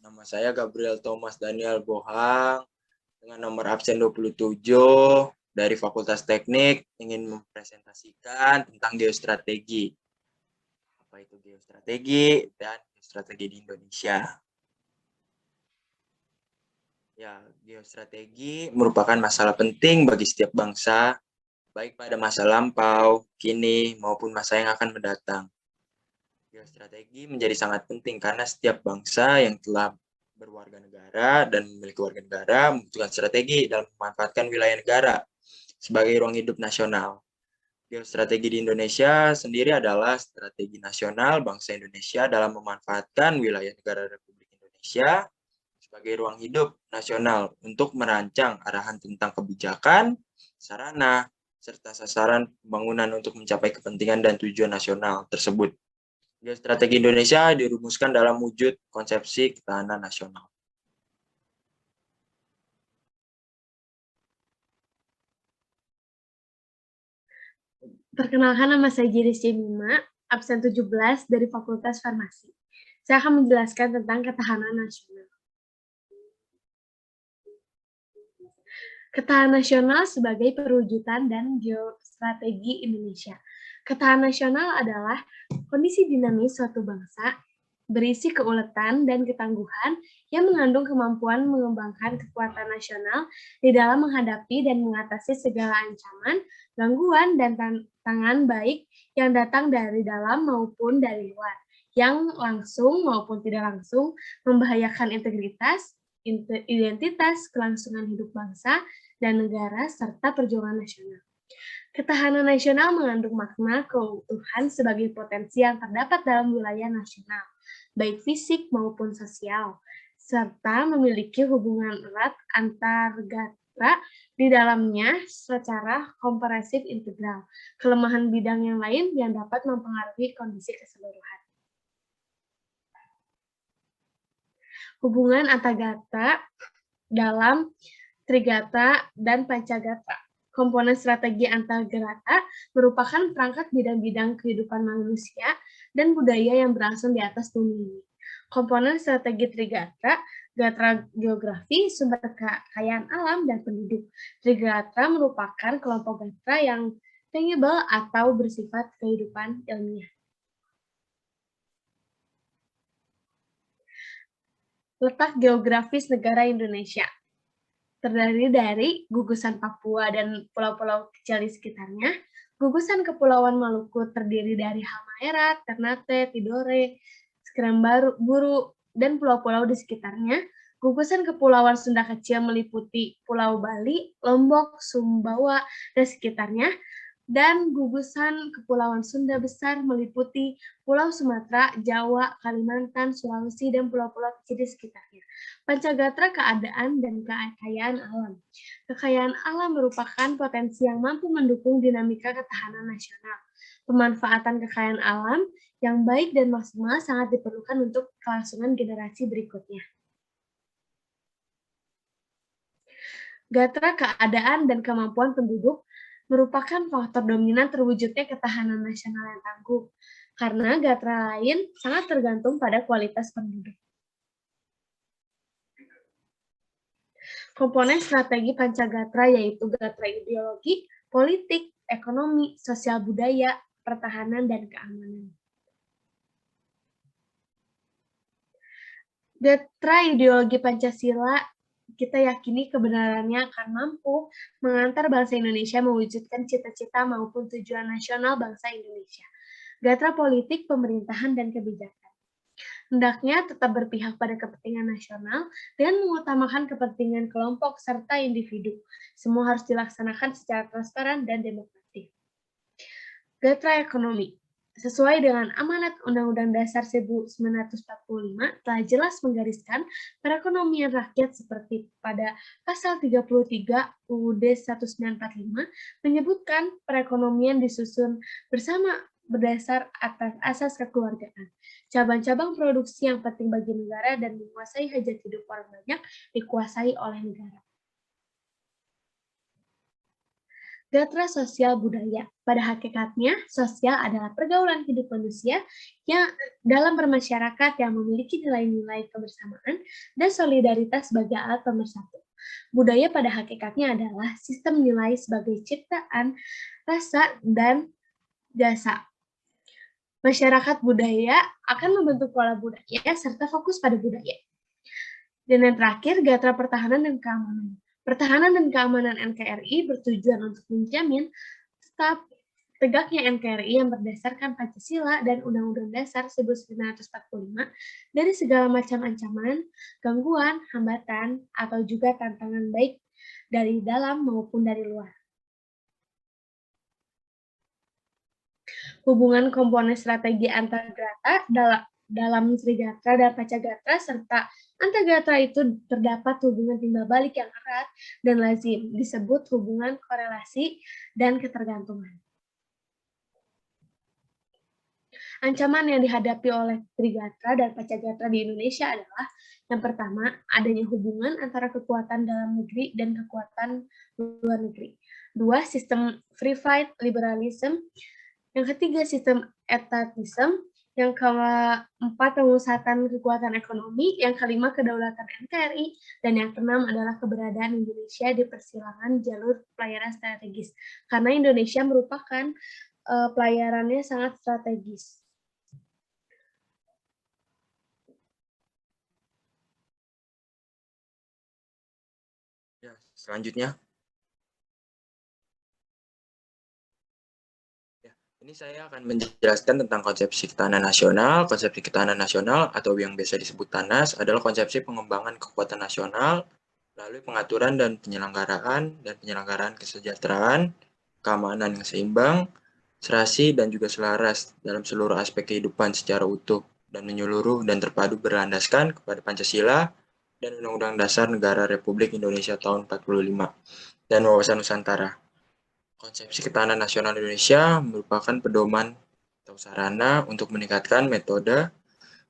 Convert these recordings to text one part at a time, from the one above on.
Nama saya Gabriel Thomas Daniel Bohang dengan nomor absen 27 dari Fakultas Teknik, ingin mempresentasikan tentang geostrategi. Apa itu geostrategi dan geostrategi di Indonesia? Ya, geostrategi merupakan masalah penting bagi setiap bangsa, baik pada masa lampau, kini, maupun masa yang akan mendatang. Geostrategi menjadi sangat penting karena setiap bangsa yang telah berwarga negara dan memiliki warga negara membutuhkan strategi dalam memanfaatkan wilayah negara sebagai ruang hidup nasional. Geostrategi di Indonesia sendiri adalah strategi nasional bangsa Indonesia dalam memanfaatkan wilayah negara Republik Indonesia sebagai ruang hidup nasional untuk merancang arahan tentang kebijakan, sarana, serta sasaran pembangunan untuk mencapai kepentingan dan tujuan nasional tersebut. Geostrategi Indonesia dirumuskan dalam wujud konsepsi ketahanan nasional. Perkenalkan, nama saya Jiris Jemima, absen 17 dari Fakultas Farmasi. Saya akan menjelaskan tentang ketahanan nasional. Ketahanan nasional sebagai perwujudan dan geostrategi Indonesia. Ketahanan nasional adalah kondisi dinamis suatu bangsa berisi keuletan dan ketangguhan yang mengandung kemampuan mengembangkan kekuatan nasional di dalam menghadapi dan mengatasi segala ancaman, gangguan, dan tantangan baik yang datang dari dalam maupun dari luar, yang langsung maupun tidak langsung membahayakan integritas, identitas, kelangsungan hidup bangsa dan negara, serta perjuangan nasional. Ketahanan nasional mengandung makna keutuhan sebagai potensi yang terdapat dalam wilayah nasional, baik fisik maupun sosial, serta memiliki hubungan erat antar gatra di dalamnya secara komprehensif integral, kelemahan bidang yang lain yang dapat mempengaruhi kondisi keseluruhan. Hubungan antar gatra dalam Trigatra dan Pancagatra. Komponen strategi antar gatra merupakan perangkat bidang-bidang kehidupan manusia dan budaya yang berlangsung di atas bumi ini. Komponen strategi Trigatra, gatra geografi, sumber kekayaan alam, dan penduduk. Trigatra merupakan kelompok gatra yang tangible atau bersifat kehidupan ilmiah. Letak geografis negara Indonesia terdiri dari gugusan Papua dan pulau-pulau kecil di sekitarnya. Gugusan Kepulauan Maluku terdiri dari Halmahera, Ternate, Tidore, Sekarang-Buru, dan pulau-pulau di sekitarnya. Gugusan Kepulauan Sunda kecil meliputi Pulau Bali, Lombok, Sumbawa, dan sekitarnya. Dan gugusan Kepulauan Sunda besar meliputi Pulau Sumatera, Jawa, Kalimantan, Sulawesi, dan pulau-pulau kecil di sekitarnya. Pancagatra, keadaan dan kekayaan alam. Kekayaan alam merupakan potensi yang mampu mendukung dinamika ketahanan nasional. Pemanfaatan kekayaan alam yang baik dan maksimal sangat diperlukan untuk kelangsungan generasi berikutnya. Gatra, keadaan dan kemampuan penduduk merupakan faktor dominan terwujudnya ketahanan nasional yang tangguh, karena gatra lain sangat tergantung pada kualitas penduduk. Komponen strategi Pancagatra yaitu gatra ideologi, politik, ekonomi, sosial budaya, pertahanan, dan keamanan. Gatra ideologi Pancasila kita yakini kebenarannya akan mampu mengantar bangsa Indonesia mewujudkan cita-cita maupun tujuan nasional bangsa Indonesia. Gatra politik, pemerintahan, dan kebijakan. Hendaknya tetap berpihak pada kepentingan nasional dan mengutamakan kepentingan kelompok serta individu. Semua harus dilaksanakan secara transparan dan demokratis. Gatra ekonomi. Sesuai dengan amanat Undang-Undang Dasar 1945 telah jelas menggariskan perekonomian rakyat seperti pada pasal 33 UUD 1945 menyebutkan perekonomian disusun bersama berdasar atas asas kekeluargaan. Cabang-cabang produksi yang penting bagi negara dan menguasai hajat hidup orang banyak dikuasai oleh negara. Gatra sosial budaya. Pada hakikatnya, sosial adalah pergaulan hidup manusia yang dalam bermasyarakat yang memiliki nilai-nilai kebersamaan dan solidaritas sebagai alat pemersatu. Budaya pada hakikatnya adalah sistem nilai sebagai ciptaan, rasa, dan jasa. Masyarakat budaya akan membentuk pola budaya serta fokus pada budaya. Dan yang terakhir, Gatra pertahanan dan keamanan. Pertahanan dan keamanan NKRI bertujuan untuk menjamin tetap tegaknya NKRI yang berdasarkan Pancasila dan Undang-Undang Dasar 1945 dari segala macam ancaman, gangguan, hambatan, atau juga tantangan baik dari dalam maupun dari luar. Hubungan komponen strategi antar Gatra dalam Trigatra dan Pacagatra serta Antagatra itu terdapat hubungan timbal balik yang erat dan lazim, disebut hubungan korelasi dan ketergantungan. Ancaman yang dihadapi oleh Trigatra dan Pacagatra di Indonesia adalah yang pertama, adanya hubungan antara kekuatan dalam negeri dan kekuatan luar negeri. Dua, sistem free fight liberalism. Yang ketiga, sistem etatisme. Yang keempat, pengusahaan kekuatan ekonomi. Yang kelima, kedaulatan NKRI. Dan yang keenam adalah keberadaan Indonesia di persilangan jalur pelayaran strategis. Karena Indonesia merupakan pelayarannya sangat strategis. Ya, selanjutnya. Ini saya akan menjelaskan tentang konsepsi ketahanan nasional. Konsepsi ketahanan nasional atau yang biasa disebut TANAS adalah konsepsi pengembangan kekuatan nasional melalui pengaturan dan penyelenggaraan kesejahteraan, keamanan yang seimbang, serasi dan juga selaras dalam seluruh aspek kehidupan secara utuh dan menyeluruh dan terpadu berlandaskan kepada Pancasila dan Undang-Undang Dasar Negara Republik Indonesia tahun 45 dan wawasan Nusantara. Konsepsi ketahanan nasional Indonesia merupakan pedoman atau sarana untuk meningkatkan metode,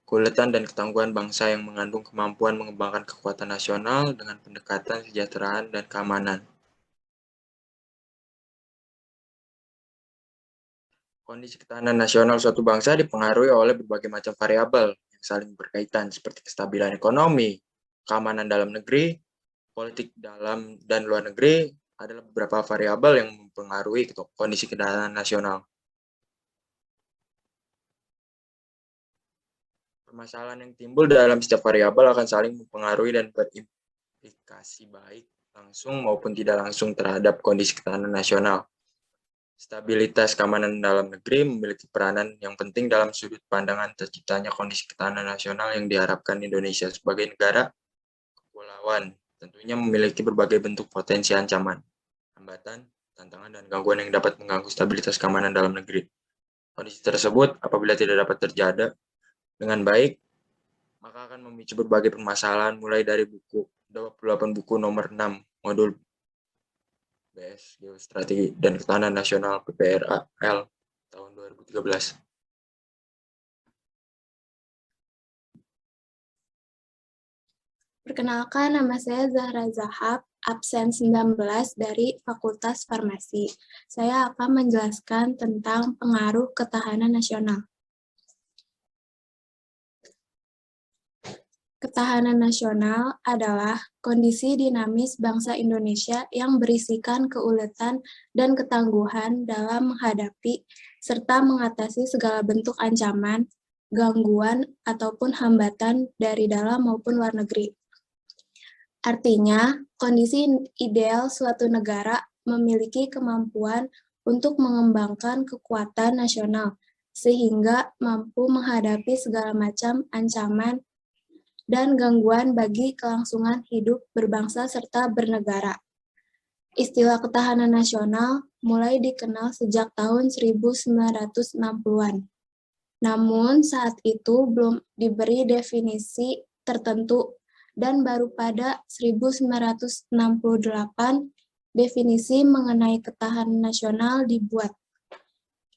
keuletan dan ketangguhan bangsa yang mengandung kemampuan mengembangkan kekuatan nasional dengan pendekatan kesejahteraan dan keamanan. Kondisi ketahanan nasional suatu bangsa dipengaruhi oleh berbagai macam variabel yang saling berkaitan seperti kestabilan ekonomi, keamanan dalam negeri, politik dalam dan luar negeri, adalah beberapa variabel yang mempengaruhi kondisi ketahanan nasional. Permasalahan yang timbul dalam setiap variabel akan saling mempengaruhi dan berimplikasi baik langsung maupun tidak langsung terhadap kondisi ketahanan nasional. Stabilitas keamanan dalam negeri memiliki peranan yang penting dalam sudut pandangan terciptanya kondisi ketahanan nasional yang diharapkan Indonesia sebagai negara kepulauan. Tentunya memiliki berbagai bentuk potensi ancaman, hambatan, tantangan, dan gangguan yang dapat mengganggu stabilitas keamanan dalam negeri. Kondisi tersebut apabila tidak dapat terjaga dengan baik, maka akan memicu berbagai permasalahan mulai dari 28 buku nomor 6 modul BS Geostrategi dan Ketahanan Nasional PPRAL tahun 2013. Perkenalkan, nama saya Zahra Zahab, absen 19 dari Fakultas Farmasi. Saya akan menjelaskan tentang pengaruh ketahanan nasional. Ketahanan nasional adalah kondisi dinamis bangsa Indonesia yang berisikan keuletan dan ketangguhan dalam menghadapi serta mengatasi segala bentuk ancaman, gangguan, ataupun hambatan dari dalam maupun luar negeri. Artinya, kondisi ideal suatu negara memiliki kemampuan untuk mengembangkan kekuatan nasional, sehingga mampu menghadapi segala macam ancaman dan gangguan bagi kelangsungan hidup berbangsa serta bernegara. Istilah ketahanan nasional mulai dikenal sejak tahun 1960-an. Namun saat itu belum diberi definisi tertentu dan baru pada 1968 definisi mengenai ketahanan nasional dibuat.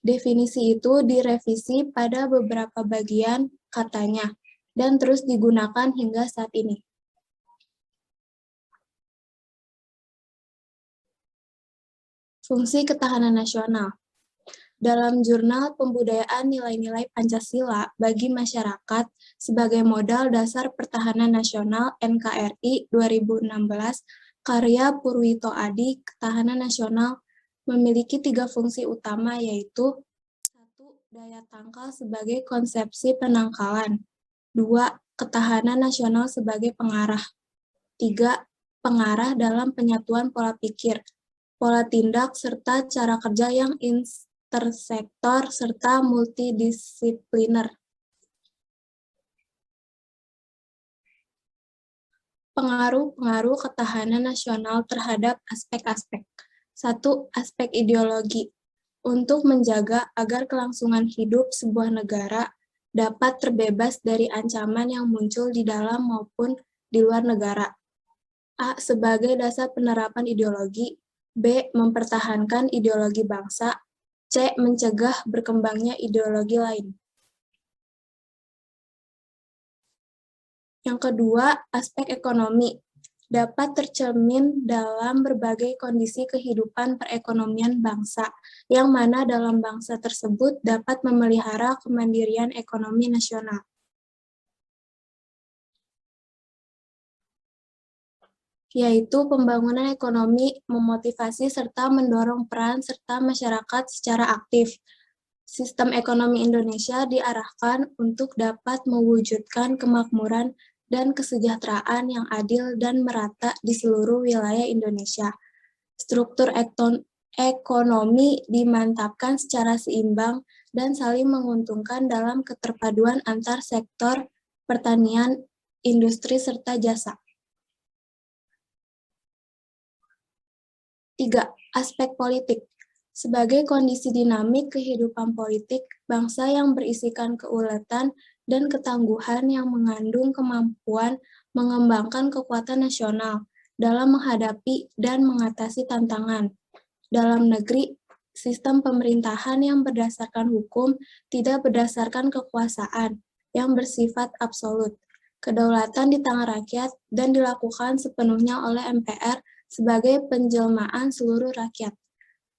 Definisi itu direvisi pada beberapa bagian katanya, dan terus digunakan hingga saat ini. Fungsi ketahanan nasional. Dalam jurnal Pembudayaan Nilai-Nilai Pancasila bagi Masyarakat sebagai Modal Dasar Pertahanan Nasional NKRI 2016, karya Purwito Adi, Ketahanan Nasional memiliki 3 fungsi utama, yaitu 1. Daya tangkal sebagai konsepsi penangkalan. 2. Ketahanan nasional sebagai pengarah. 3. Pengarah dalam penyatuan pola pikir, pola tindak, serta cara kerja yang intersektor serta multidisipliner. Pengaruh-pengaruh ketahanan nasional terhadap aspek-aspek. 1. Aspek ideologi. Untuk menjaga agar kelangsungan hidup sebuah negara dapat terbebas dari ancaman yang muncul di dalam maupun di luar negara. A. Sebagai dasar penerapan ideologi. B. Mempertahankan ideologi bangsa. C. Mencegah berkembangnya ideologi lain. Yang kedua, aspek ekonomi. Dapat tercermin dalam berbagai kondisi kehidupan perekonomian bangsa, yang mana dalam bangsa tersebut dapat memelihara kemandirian ekonomi nasional. Yaitu pembangunan ekonomi, memotivasi serta mendorong peran serta masyarakat secara aktif. Sistem ekonomi Indonesia diarahkan untuk dapat mewujudkan kemakmuran dan kesejahteraan yang adil dan merata di seluruh wilayah Indonesia. Struktur ekonomi dimantapkan secara seimbang dan saling menguntungkan dalam keterpaduan antar sektor pertanian, industri, serta jasa. 3. Aspek politik. Sebagai kondisi dinamik kehidupan politik, bangsa yang berisikan keuletan dan ketangguhan yang mengandung kemampuan mengembangkan kekuatan nasional dalam menghadapi dan mengatasi tantangan. Dalam negeri, sistem pemerintahan yang berdasarkan hukum tidak berdasarkan kekuasaan yang bersifat absolut. Kedaulatan di tangan rakyat dan dilakukan sepenuhnya oleh MPR sebagai penjelmaan seluruh rakyat.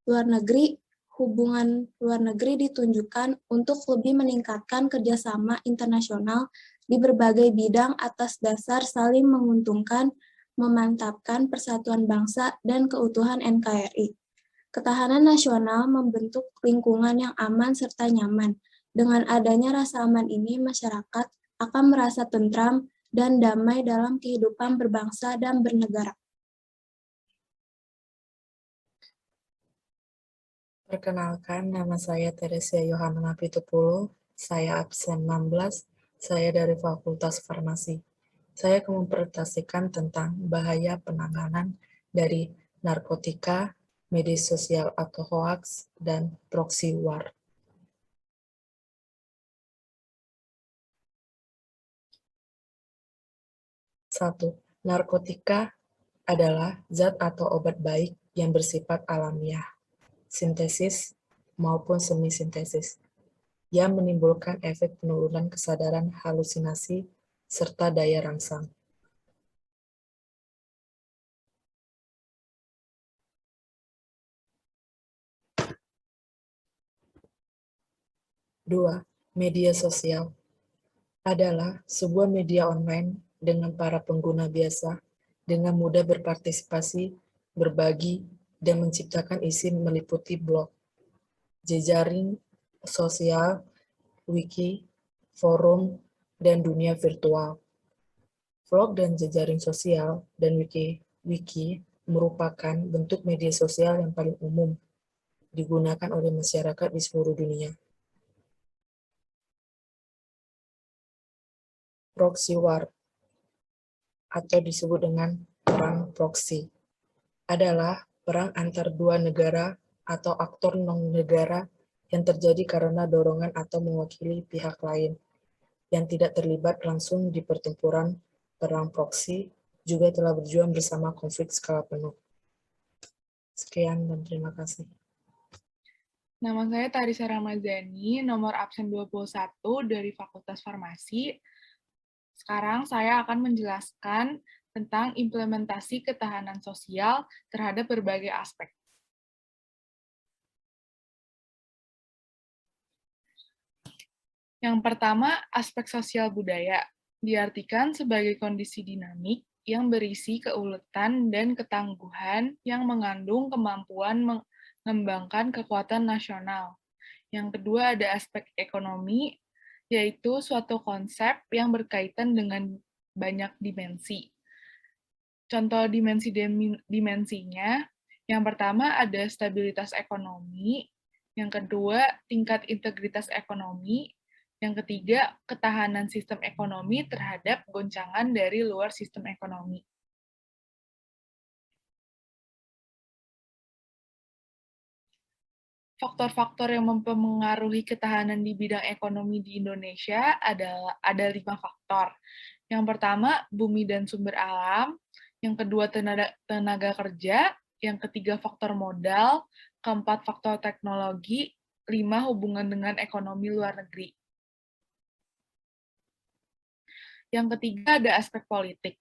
Luar negeri, hubungan luar negeri ditunjukkan untuk lebih meningkatkan kerjasama internasional di berbagai bidang atas dasar saling menguntungkan, memantapkan persatuan bangsa dan keutuhan NKRI. Ketahanan nasional membentuk lingkungan yang aman serta nyaman. Dengan adanya rasa aman ini, masyarakat akan merasa tentram dan damai dalam kehidupan berbangsa dan bernegara. Perkenalkan, nama saya Teresia Yohana Pitupulu, saya absen 16, saya dari Fakultas Farmasi. Saya akan mempresentasikan tentang bahaya penanganan dari narkotika, media sosial atau hoax, dan proxy war. Satu, narkotika adalah zat atau obat baik yang bersifat alamiah, sintesis maupun semi-sintesis, yang menimbulkan efek penurunan kesadaran, halusinasi, serta daya rangsang. Dua, media sosial adalah sebuah media online dengan para pengguna biasa dengan mudah berpartisipasi, berbagi, dan menciptakan isi meliputi blog, jejaring sosial, wiki, forum, dan dunia virtual. Vlog dan jejaring sosial dan wiki merupakan bentuk media sosial yang paling umum digunakan oleh masyarakat di seluruh dunia. Proxy war, atau disebut dengan perang proksi, adalah perang antar dua negara atau aktor non-negara yang terjadi karena dorongan atau mewakili pihak lain yang tidak terlibat langsung di pertempuran. Perang proksi juga telah berjuang bersama konflik skala penuh. Sekian dan terima kasih. Nama saya Tarisa Ramadhani, nomor absen 21 dari Fakultas Farmasi. Sekarang saya akan menjelaskan tentang implementasi ketahanan sosial terhadap berbagai aspek. Yang pertama, aspek sosial budaya. Diartikan sebagai kondisi dinamik yang berisi keuletan dan ketangguhan yang mengandung kemampuan mengembangkan kekuatan nasional. Yang kedua ada aspek ekonomi, yaitu suatu konsep yang berkaitan dengan banyak dimensi. Contoh dimensinya, yang pertama ada stabilitas ekonomi, yang kedua tingkat integritas ekonomi, yang ketiga ketahanan sistem ekonomi terhadap goncangan dari luar sistem ekonomi. Faktor-faktor yang mempengaruhi ketahanan di bidang ekonomi di Indonesia ada 5 faktor. Yang pertama, bumi dan sumber alam. Yang kedua, tenaga kerja. Yang ketiga, faktor modal. Keempat, faktor teknologi. 5, hubungan dengan ekonomi luar negeri. Yang ketiga, ada aspek politik.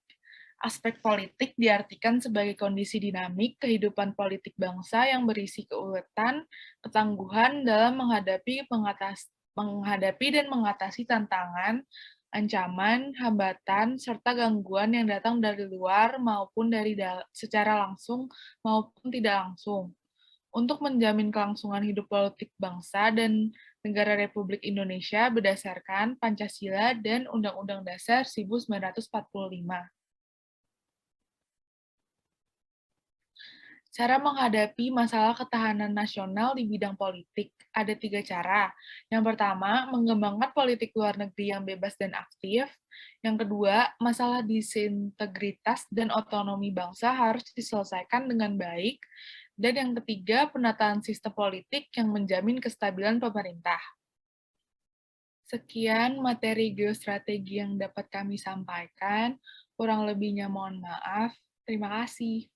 Aspek politik diartikan sebagai kondisi dinamik kehidupan politik bangsa yang berisi keuletan, ketangguhan dalam menghadapi dan mengatasi tantangan, ancaman, hambatan, serta gangguan yang datang dari luar maupun secara langsung maupun tidak langsung. Untuk menjamin kelangsungan hidup politik bangsa dan negara Republik Indonesia berdasarkan Pancasila dan Undang-Undang Dasar 1945. Cara menghadapi masalah ketahanan nasional di bidang politik. Ada 3 cara. Yang pertama, mengembangkan politik luar negeri yang bebas dan aktif. Yang kedua, masalah disintegritas dan otonomi bangsa harus diselesaikan dengan baik. Dan yang ketiga, penataan sistem politik yang menjamin kestabilan pemerintah. Sekian materi geostrategi yang dapat kami sampaikan. Kurang lebihnya mohon maaf. Terima kasih.